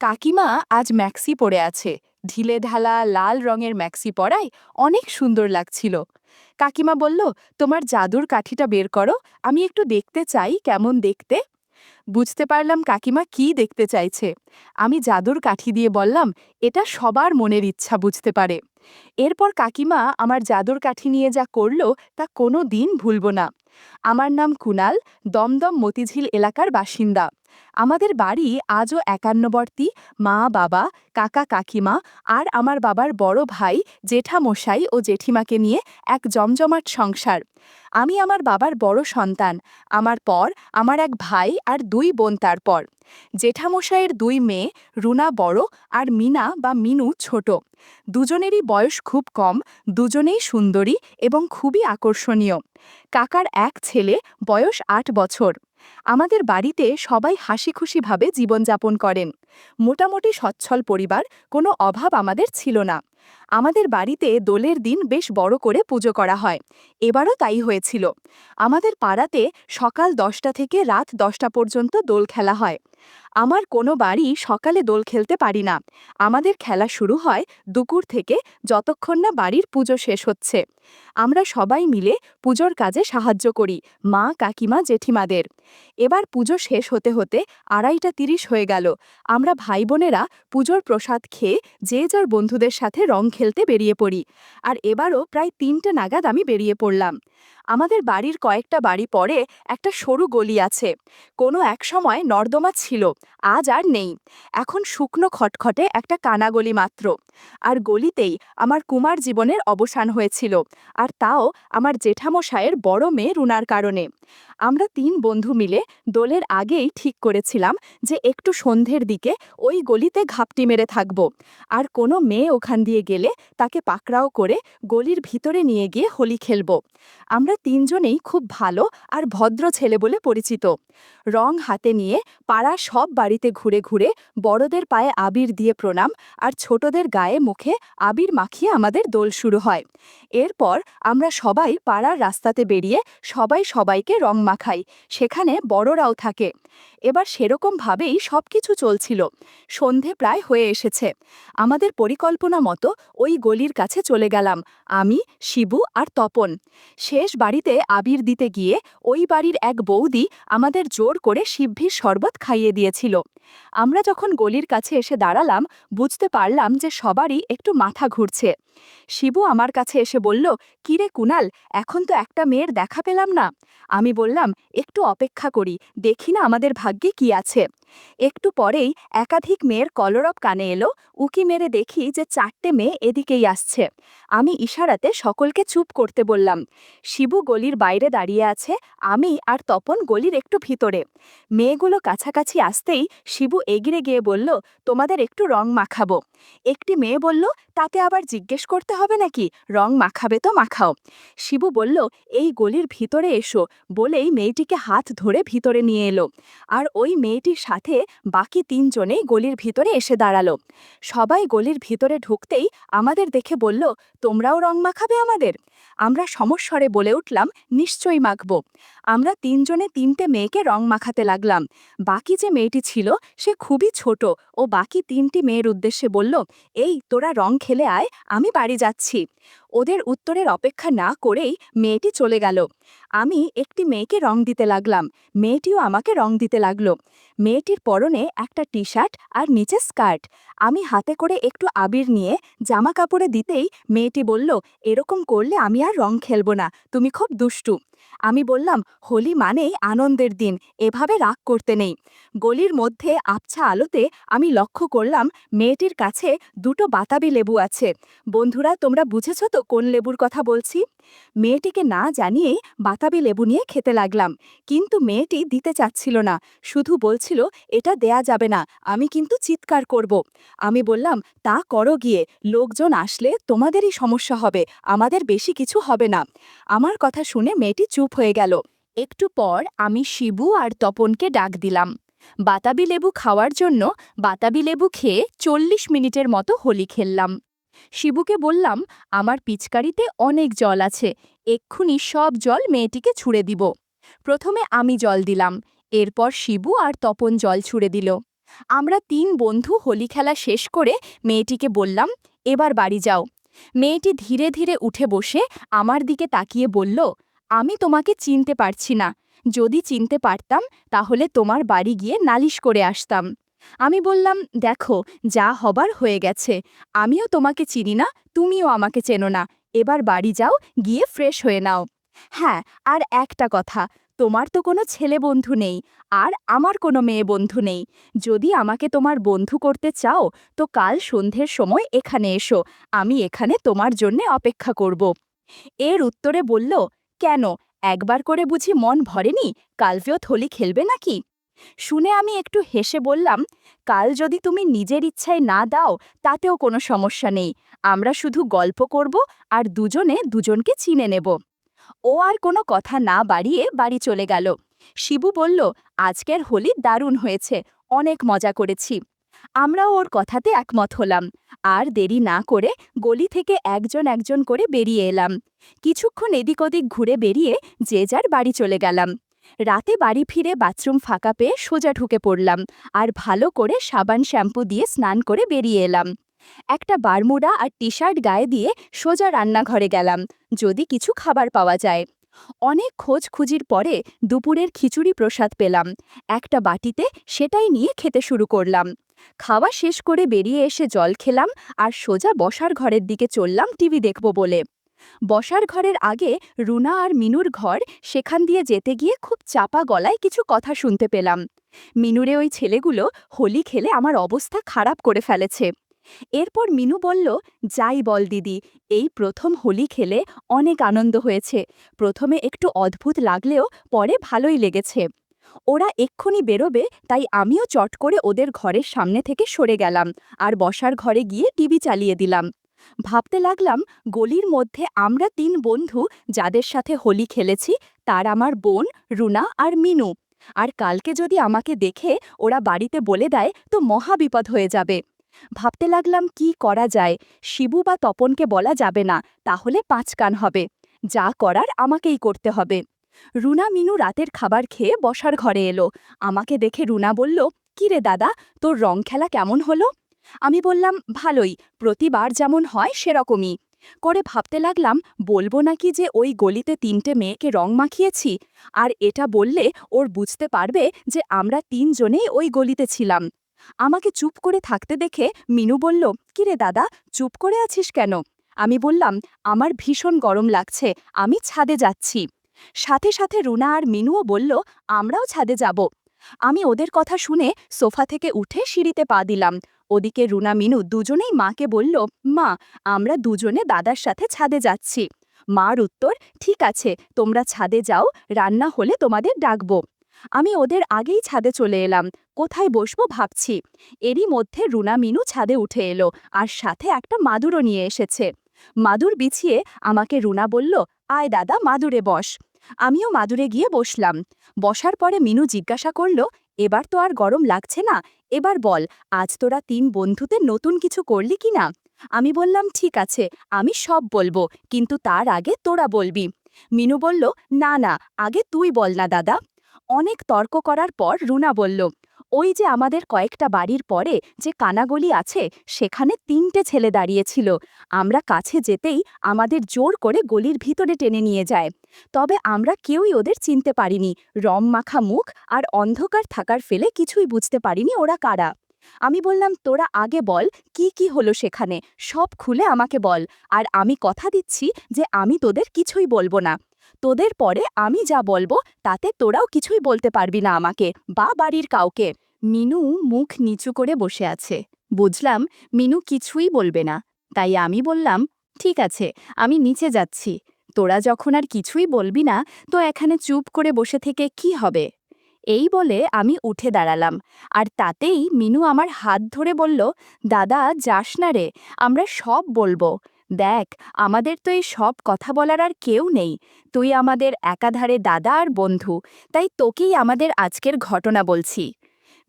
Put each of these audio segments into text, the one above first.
কাকিমা আজ ম্যাক্সি পরে আছে। ঢিলেঢালা লাল রঙের ম্যাক্সি পরায় অনেক সুন্দর লাগছিল। কাকিমা বলল, তোমার জাদুর কাঠিটা বের করো, আমি একটু দেখতে চাই কেমন দেখতে। বুঝতে পারলাম কাকিমা কি দেখতে চাইছে। আমি জাদুর কাঠি দিয়ে বললাম, এটা সবার মনের ইচ্ছা বুঝতে পারে। এরপর কাকিমা আমার জাদুর কাঠি নিয়ে যা করল তা কোনো দিন ভুলব না। আমার নাম কুনাল, দমদম মতিঝিল এলাকার বাসিন্দা। আমাদের বাড়ি আজও একান্নবর্তী, মা বাবা, কাকা কাকিমা আর আমার বাবার বড় ভাই, জেঠামশাই ও জেঠিমাকে নিয়ে এক জমজমাট সংসার। আমি আমার বাবার বড় সন্তান। আমার পর আমার এক ভাই আর দুই বোন। তারপর জেঠামশাইয়ের দুই মেয়ে, রুনা বড় আর মিনা বা মিনু ছোট। দুজনেরই বয়স খুব কম, দুজনেই সুন্দরী এবং খুবই আকর্ষণীয়। কাকার এক ছেলে, বয়স ৮ বছর। আমাদের বাড়িতে সবাই হাসিখুশিভাবে জীবনযাপন করেন। মোটামুটি সচ্ছল পরিবার, কোনো অভাব আমাদের ছিল না। আমাদের বাড়িতে দোলের দিন বেশ বড় করে পুজো করা হয়। এবারও তাই হয়েছিল। আমাদের পাড়াতে সকাল ১০টা থেকে রাত ১০টা পর্যন্ত দোল খেলা হয়। আমার কোনো বাড়ি সকালে দোল খেলতে পারি না। আমাদের খেলা শুরু হয় দুপুর থেকে, যতক্ষণ না বাড়ির পুজো শেষ হচ্ছে। আমরা সবাই মিলে পুজোর কাজে সাহায্য করি, মা কাকিমা জেঠিমাদের। এবার পুজো শেষ হতে হতে ২:৩০ হয়ে গেল। আমরা ভাই বোনেরা পুজোর প্রসাদ খেয়ে যে যার বন্ধুদের সাথে রং খেলতে বেরিয়ে পড়ি। আর এবারও প্রায় ৩টে নাগাদ আমি বেরিয়ে পড়লাম। আমাদের বাড়ির কয়েকটা বাড়ি পরে একটা সরু গলি আছে। কোনো এক সময় নর্দমা ছিল, আজ আর নেই। এখন শুকনো খটখটে একটা কানাগলি মাত্র। আর গলিতেই আমার কুমার জীবনের অবসান হয়েছিল, আর তাও আমার জেঠামশায়ের বড় মেয়ে রুনার কারণে। আমরা ৩ বন্ধু মিলে দোলের আগেই ঠিক করেছিলাম যে একটু সন্ধ্যের দিকে ওই গলিতে ঘাপটি মেরে থাকব, আর কোনো মেয়ে ওখান দিয়ে গেলে তাকে পাকড়াও করে গলির ভিতরে নিয়ে গিয়ে হোলি খেলব। আমরা ৩জনেই খুব ভালো আর ভদ্র ছেলে বলে পরিচিত। রং হাতে নিয়ে পাড়ার সব বাড়িতে ঘুরে ঘুরে বড়দের পায়ে আবির দিয়ে প্রণাম আর ছোটদের গায়ে মুখে আবির মাখিয়ে আমাদের দোল শুরু হয়। এরপর আমরা সবাই পাড়ার রাস্তাতে বেরিয়ে সবাই সবাইকে রং মাখাই, সেখানে বড়রাও থাকে। এবার সেরকমভাবেই সবকিছু চলছিল। সন্ধে প্রায় হয়ে এসেছে। আমাদের পরিকল্পনা মতো ওই গলির কাছে চলে গেলাম, আমি, শিবু আর তপন। শেষ বাড়িতে আবির দিতে গিয়ে ওই বাড়ির এক বৌদি আমাদের জোর করে সিভ্ভির শরবত খাইয়ে দিয়েছিল। আমরা যখন গলির কাছে এসে দাঁড়ালাম, বুঝতে পারলাম যে সবারই একটু মাথা ঘুরছে। শিবু আমার কাছে এসে বলল, কিরে কুনাল, এখন তো একটা মেয়ের দেখা পেলাম না। আমি বললাম, একটু অপেক্ষা করি, দেখি না আমাদের ভাগ্যে কি আছে। একটু পরেই একাধিক মেয়ের কলরব কানে এলো। উকি মেরে দেখি যে ৪টে মেয়ে এদিকেই আসছে। আমি ইশারাতে সকলকে চুপ করতে বললাম। শিবু গলির বাইরে দাঁড়িয়ে আছে, আমি আর তপন গলির একটু ভিতরে। মেয়েগুলো কাছাকাছি আসতেই শিবু এগিয়ে গিয়ে বলল, তোমাদের একটু রং মাখাবো। একটি মেয়ে বলল, তাতে আবার জিজ্ঞেস করতে হবে নাকি, রং মাখাবে তো মাখাও। শিবু বলল, এই গলির ভিতরে এসো, বলেই মেয়েটিকে হাত ধরে ভিতরে নিয়ে এলো। আর ওই মেয়েটির সাথে বাকি ৩জনেই গলির ভিতরে এসে দাঁড়ালো। সবাই গলির ভিতরে ঢুকতেই আমাদের দেখে বলল, তোমরাও রং মাখাবে আমাদের? আমরা সমস্বরে বলে উঠলাম, নিশ্চয়ই মাখব। আমরা ৩জনে ৩টে মেয়েকে রং মাখাতে লাগলাম। বাকি যে মেয়েটি ছিল সে খুবই ছোট, ও বাকি ৩টি মেয়ের উদ্দেশ্যে বলল, এই তোরা রং খেলে আয়, আমি বাড়ি যাচ্ছি। ওদের উত্তরের অপেক্ষা না করেই মেয়েটি চলে গেল। আমি একটি মেয়েকে রং দিতে লাগলাম, মেয়েটিও আমাকে রং দিতে লাগলো। মেয়েটির পরনে একটা টি শার্ট আর নিচে স্কার্ট। আমি হাতে করে একটু আবির নিয়ে জামা কাপড়ে দিতেই মেয়েটি বলল, এরকম করলে আমি আর রং খেলব না, তুমি খুব দুষ্টু। আমি বললাম, হোলি মানেই আনন্দের দিন, এভাবে রাগ করতে নেই। গলির মধ্যে আবছা আলোতে আমি লক্ষ্য করলাম মেয়েটির কাছে 2টো বাতাবি লেবু আছে। বন্ধুরা, তোমরা বুঝেছ তো কোন লেবুর কথা বলছি? মেয়েটিকে না জানিয়েই বাতাবি লেবু নিয়ে খেতে লাগলাম, কিন্তু মেয়েটি দিতে চাচ্ছিল না, শুধু বলছিল, এটা দেয়া যাবে না, আমি কিন্তু চিৎকার করব। আমি বললাম, তা করো গিয়ে, লোকজন আসলে তোমাদেরই সমস্যা হবে, আমাদের বেশি কিছু হবে না। আমার কথা শুনে মেয়েটি চুপ হয়ে গেল। একটু পর আমি শিবু আর তপনকে ডাক দিলাম। বাতাবি লেবু খাওয়ার জন্য বাতাবি লেবু খেয়ে 40 মিনিটের মতো হোলি খেললাম। শিবুকে বললাম, আমার পিচকারিতে অনেক জল আছে, এক্ষুনি সব জল মেয়েটিকে ছুঁড়ে দিব। প্রথমে আমি জল দিলাম, এরপর শিবু আর তপন জল ছুঁড়ে দিল। আমরা ৩ বন্ধু হোলি খেলা শেষ করে মেয়েটিকে বললাম, এবার বাড়ি যাও। মেয়েটি ধীরে ধীরে উঠে বসে আমার দিকে তাকিয়ে বলল, আমি তোমাকে চিনতে পারছি না। যদি চিনতে পারতাম তাহলে তোমার বাড়ি গিয়ে নালিশ করে আসতাম। আমি বললাম, দেখো, যা হবার হয়ে গেছে। আমিও তোমাকে চিনি না, তুমিও আমাকে চেনো না। এবার বাড়ি যাও, গিয়ে ফ্রেশ হয়ে নাও। হ্যাঁ, আর একটা কথা, তোমার তো কোনো ছেলে বন্ধু নেই, আর আমার কোনো মেয়ে বন্ধু নেই। যদি আমাকে তোমার বন্ধু করতে চাও তো কাল সন্ধ্যের সময় এখানে এসো, আমি এখানে তোমার জন্যে অপেক্ষা করব। এর উত্তরে বলল, কেন, একবার করে বুঝি মন ভরেনি? কালকেও হোলি খেলবে নাকি? শুনে আমি একটু হেসে বললাম, কাল যদি তুমি নিজের ইচ্ছায় না দাও তাতেও কোনো সমস্যা নেই। আমরা শুধু গল্প করব আর দুজনে দুজনকে চিনে নেব। ও আর কোনো কথা না বাড়িয়ে বাড়ি চলে গেল। শিবু বলল, আজকের হোলি দারুণ হয়েছে, অনেক মজা করেছি। আমরাও ওর কথাতে একমত হলাম। আর দেরি না করে গলি থেকে একজন একজন করে বেরিয়ে এলাম। কিছুক্ষণ এদিক ওদিক ঘুরে বেরিয়ে যে যার বাড়ি চলে গেলাম। রাতে বাড়ি ফিরে বাথরুম ফাঁকা পেয়ে সোজা ঢুকে পড়লাম আর ভালো করে সাবান শ্যাম্পু দিয়ে স্নান করে বেরিয়ে এলাম। একটা বারমুডা আর টি শার্ট গায়ে দিয়ে সোজা রান্নাঘরে গেলাম, যদি কিছু খাবার পাওয়া যায়। অনেক খোঁজখুঁজির পরে দুপুরের খিচুড়ি প্রসাদ পেলাম। একটা বাটিতে সেটাই নিয়ে খেতে শুরু করলাম। খাওয়া শেষ করে বেরিয়ে এসে জল খেলাম আর সোজা বসার ঘরের দিকে চললাম টিভি দেখব বলে। বসার ঘরের আগে রুনা আর মিনুর ঘর, সেখান দিয়ে যেতে গিয়ে খুব চাপা গলায় কিছু কথা শুনতে পেলাম। মিনুরে ওই ছেলেগুলো হোলি খেলে আমার অবস্থা খারাপ করে ফেলেছে। এরপর মিনু বলল, যাই বল দিদি, এই প্রথম হোলি খেলে অনেক আনন্দ হয়েছে। প্রথমে একটু অদ্ভুত লাগলেও পরে ভালোই লেগেছে। ওরা এক্ষুনি বেরোবে, তাই আমিও চট করে ওদের ঘরের সামনে থেকে সরে গেলাম আর বসার ঘরে গিয়ে টিভি চালিয়ে দিলাম। ভাবতে লাগলাম, গলির মধ্যে আমরা ৩ বন্ধু যাদের সাথে হোলি খেলেছি, তার আমার বোন, রুনা আর মিনু। আর কালকে যদি আমাকে দেখে ওরা বাড়িতে বলে দেয় তো মহা বিপদ হয়ে যাবে। ভাবতে লাগলাম কি করা যায়। শিবু বা তপনকে বলা যাবে না, তাহলে ৫ কান হবে। যা করার আমাকেই করতে হবে। রুনা মিনু রাতের খাবার খেয়ে বসার ঘরে এলো। আমাকে দেখে রুনা বলল, কিরে দাদা, তোর রং খেলা কেমন হলো? আমি বললাম, ভালোই, প্রতিবার যেমন হয় সেরকমই। করে ভাবতে লাগলাম, বলবো নাকি যে ওই গলিতে ৩টে মেয়েকে রং মাখিয়েছি, আর এটা বললে ওর বুঝতে পারবে যে আমরা ৩ জনেই ওই গলিতে ছিলাম। আমাকে চুপ করে থাকতে দেখে মিনু বলল, কিরে দাদা, চুপ করে আছিস কেন? আমি বললাম, আমার ভীষণ গরম লাগছে, আমি ছাদে যাচ্ছি। সাথে সাথে রুনা আর মিনুও বলল, আমরাও ছাদে যাব। আমি ওদের কথা শুনে সোফা থেকে উঠে সিঁড়িতে পা দিলাম। ওদিকে রুনা মিনু দুজনেই মাকে বলল, মা, আমরা দুজনে দাদার সাথে ছাদে যাচ্ছি। মার উত্তর, ঠিক আছে, তোমরা ছাদে যাও, রান্না হলে তোমাদের ডাকবো। আমি ওদের আগেই ছাদে চলে এলাম। কোথায় বসবো ভাবছি। এরই মধ্যে রুনা মিনু ছাদে উঠে এলো আর সাথে একটা মাদুরও নিয়ে এসেছে। মাদুর বিছিয়ে আমাকে রুনা বলল, আয় দাদা, মাদুরে বস। আমিও মাদুরে গিয়ে বসলাম। বসার পরে মিনু জিজ্ঞাসা করল, এবার তো আর গরম লাগছে না? এবার বল, আজ তোরা ৩ বন্ধুতে নতুন কিছু করলি কিনা? আমি বললাম, ঠিক আছে, আমি সব বলবো, কিন্তু তার আগে তোরা বলবি। মিনু বলল, না না, আগে তুই বল না দাদা। অনেক তর্ক করার পর রুনা বলল, ওই যে আমাদের কয়েকটা বাড়ির পরে যে কানাগলি আছে, সেখানে ৩টে ছেলে দাঁড়িয়েছিল। আমরা কাছে যেতেই আমাদের জোর করে গলির ভিতরে টেনে নিয়ে যায়। তবে আমরা কেউই ওদের চিনতে পারিনি। রম মাখা মুখ আর অন্ধকার থাকার ফেলে কিছুই বুঝতে পারিনি ওরা কারা। আমি বললাম, তোরা আগে বল, কি কি হলো সেখানে, সব খুলে আমাকে বল। আর আমি কথা দিচ্ছি যে আমি তোদের কিছুই বলবো না। তোদের পরে আমি যা বলবো তাতে তোরাও কিছুই বলতে পারবি না আমাকে বা বাড়ির কাউকে। মিনু মুখ নিচু করে বসে আছে। বুঝলাম মিনু কিছুই বলবে না। তাই আমি বললাম, ঠিক আছে, আমি নিচে যাচ্ছি। তোরা যখন আর কিছুই বলবি না, তো এখানে চুপ করে বসে থেকে কি হবে? এই বলে আমি উঠে দাঁড়ালাম। আর তাতেই মিনু আমার হাত ধরে বলল, দাদা, যাস না রে, আমরা সব বলবো। দেখ, আমাদের তো এই সব কথা বলার আর কেউ নেই। তুই আমাদের একাধারে দাদা আর বন্ধু, তাই তোকেই আমাদের আজকের ঘটনা বলছি।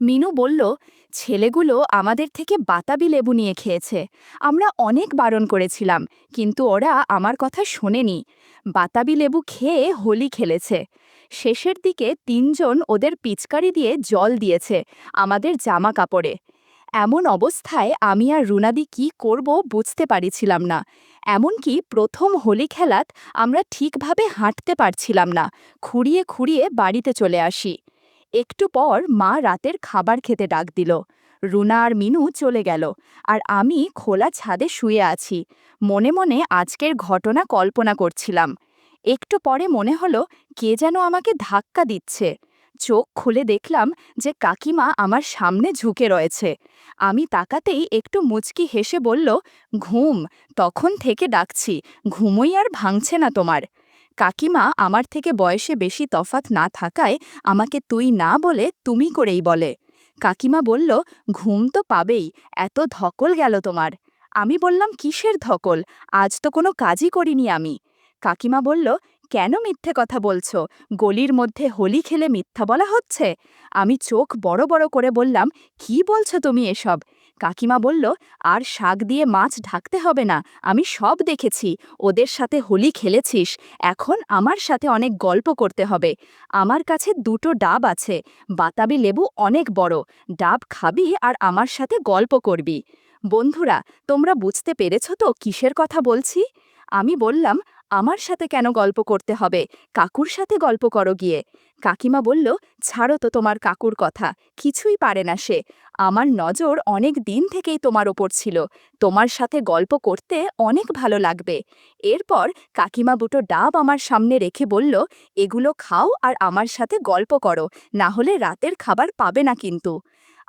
মিনু বলল, ছেলেগুলো আমাদের থেকে বাতাবি লেবু নিয়ে খেয়েছে। আমরা অনেক বারণ করেছিলাম, কিন্তু ওরা আমার কথা শোনেনি। বাতাবি লেবু খেয়ে হোলি খেলেছে। শেষের দিকে ৩ জন ওদের পিচকারি দিয়ে জল দিয়েছে আমাদের জামা কাপড়ে। এমন অবস্থায় আমি আর রুনাদি কি করব বুঝতে পারিছিলাম না। এমনকি প্রথম হোলি খেলাত আমরা ঠিকভাবে হাঁটতে পারছিলাম না, খুঁড়িয়ে খুঁড়িয়ে বাড়িতে চলে আসি। একটু পর মা রাতের খাবার খেতে ডাক দিল। রুনা আর মিনু চলে গেল, আর আমি খোলা ছাদে শুয়ে আছি, মনে মনে আজকের ঘটনা কল্পনা করছিলাম। একটু পরে মনে হলো কে যেন আমাকে ধাক্কা দিচ্ছে। চোখ খুলে দেখলাম যে কাকিমা আমার সামনে ঝুঁকে রয়েছে। আমি তাকাতেই একটু মুচকি হেসে বলল, ঘুম, তখন থেকে ডাকছি, ঘুমোই আর ভাঙছে না তোমার। কাকিমা আমার থেকে বয়সে বেশি তফাৎ না থাকায় আমাকে তুই না বলে তুমি করেই বলে। কাকিমা বলল, ঘুম তো পাবেই, এত ধকল গেল তোমার। আমি বললাম, কিসের ধকল, আজ তো কোনো কাজই করিনি আমি। কাকিমা বলল, কেন মিথ্যে কথা বলছো, গলির মধ্যে হোলি খেলে মিথ্যা বলা হচ্ছে? আমি চোখ বড় বড় করে বললাম, কি বলছো তুমি এসব? কাকিমা বলল, আর শাক দিয়ে মাছ ঢাকতে হবে না, আমি সব দেখেছি, ওদের সাথে হোলি খেলেছিস, এখন আমার সাথে অনেক গল্প করতে হবে। আমার কাছে 2টো ডাব আছে, বাতাবি লেবু অনেক বড়, ডাব খাবি আর আমার সাথে গল্প করবি। বন্ধুরা, তোমরা বুঝতে পেরেছ তো কিসের কথা বলছি? আমি বললাম, আমার সাথে কেন গল্প করতে হবে, কাকুর সাথে গল্প করো গিয়ে। কাকিমা বলল, ছাড়ো তো তোমার কাকুর কথা, কিছুই পারে না সে। আমার নজর অনেক দিন থেকেই তোমার ওপর ছিল, তোমার সাথে গল্প করতে অনেক ভালো লাগবে। এরপর কাকিমা 2টো ডাব আমার সামনে রেখে বলল, এগুলো খাও আর আমার সাথে গল্প করো, না হলে রাতের খাবার পাবে না কিন্তু।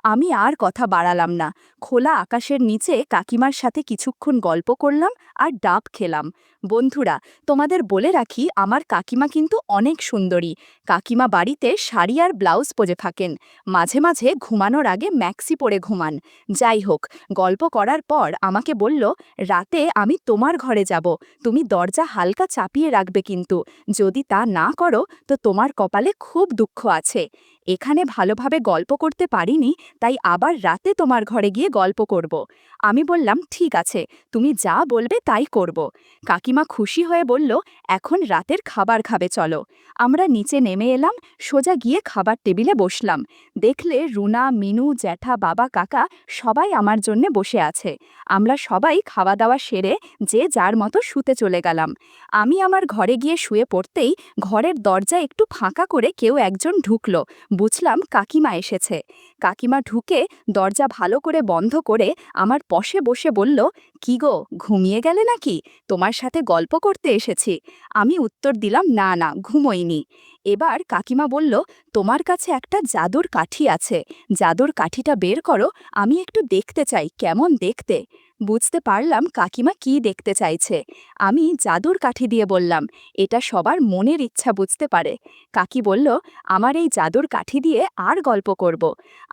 আমি আর কথা বাড়ালাম না, খোলা আকাশের নিচে কাকিমার সাথে কিছুক্ষণ গল্প করলাম আর ডাব খেলাম। বন্ধুরা, তোমাদের বলে রাখি, আমার কাকিমা কিন্তু অনেক সুন্দরী। কাকিমা বাড়িতে শাড়ি আর ব্লাউজ পরে থাকেন, মাঝে মাঝে ঘুমানোর আগে ম্যাক্সি পরে ঘুমান। যাই হোক, গল্প করার পর আমাকে বলল, রাতে আমি তোমার ঘরে যাব, তুমি দরজা হালকা চাপিয়ে রাখবে কিন্তু, যদি তা না করো তো তোমার কপালে খুব দুঃখ আছে। এখানে ভালোভাবে গল্প করতে পারিনি, তাই আবার রাতে তোমার ঘরে গিয়ে গল্প করব। আমি বললাম, ঠিক আছে, তুমি যা বলবে তাই করব। কাকিমা খুশি হয়ে বলল, এখন রাতের খাবার খাবে চলো। আমরা নিচে নেমে এলাম, সোজা গিয়ে খাবার টেবিলে বসলাম। দেখলে রুনা, মিনু, জ্যাঠা, বাবা, কাকা সবাই আমার জন্য বসে আছে। আমরা সবাই খাওয়া দাওয়া সেরে যে যার মতো শুতে চলে গেলাম। আমি আমার ঘরে গিয়ে শুয়ে পড়তেই ঘরের দরজা একটু ফাঁকা করে কেউ একজন ঢুকল। বুঝলাম কাকিমা এসেছে। কাকিমা ঢুকে দরজা ভালো করে বন্ধ করে আমার পাশে বসে বলল, কি গো, ঘুমিয়ে গেলে নাকি, তোমার সাথে গল্প করতে এসেছি। আমি উত্তর দিলাম, না না, ঘুমোইনি। এবার কাকিমা বলল, তোমার কাছে একটা জাদুর কাঠি আছে, জাদুর কাঠিটা বের করো, আমি একটু দেখতে চাই কেমন দেখতে। বুঝতে পারলাম কাকিমা কি দেখতে চাইছে। আমি জাদুর কাঠি দিয়ে বললাম, এটা সবার মনের ইচ্ছা বুঝতে পারে। কাকি বলল, আমার এই জাদুর কাঠি দিয়ে আর গল্প করব।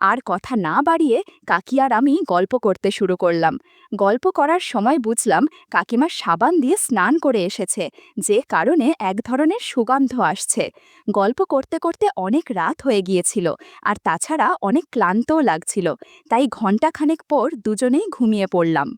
আর কথা না বাড়িয়ে কাকি আর আমি গল্প করতে শুরু করলাম। গল্প করার সময় বুঝলাম কাকিমা সাবান দিয়ে স্নান করে এসেছে, যে কারণে এক ধরনের সুগন্ধ আসছে। গল্প করতে করতে অনেক রাত হয়ে গিয়েছিল, আর তাছাড়া অনেক ক্লান্তও লাগছিল, তাই ঘণ্টাখানেক পর দুজনেই ঘুমিয়ে পড়লাম।